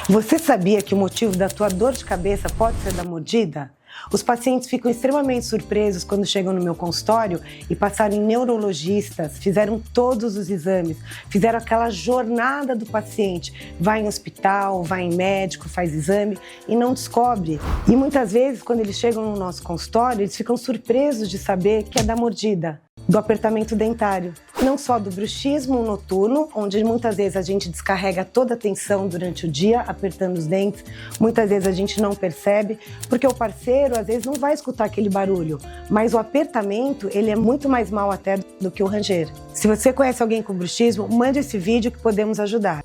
Você sabia que o motivo da tua dor de cabeça pode ser da mordida? Os pacientes ficam extremamente surpresos quando chegam no meu consultório e passaram em neurologistas, fizeram todos os exames, fizeram aquela jornada do paciente, vai em hospital, vai em médico, faz exame e não descobre. E muitas vezes, quando eles chegam no nosso consultório, eles ficam surpresos de saber que é da mordida, do apertamento dentário. Não só do bruxismo noturno, onde muitas vezes a gente descarrega toda a tensão durante o dia, apertando os dentes. Muitas vezes a gente não percebe, porque o parceiro às vezes não vai escutar aquele barulho, mas o apertamento, ele é muito mais mal até do que o ranger. Se você conhece alguém com bruxismo, mande esse vídeo que podemos ajudar.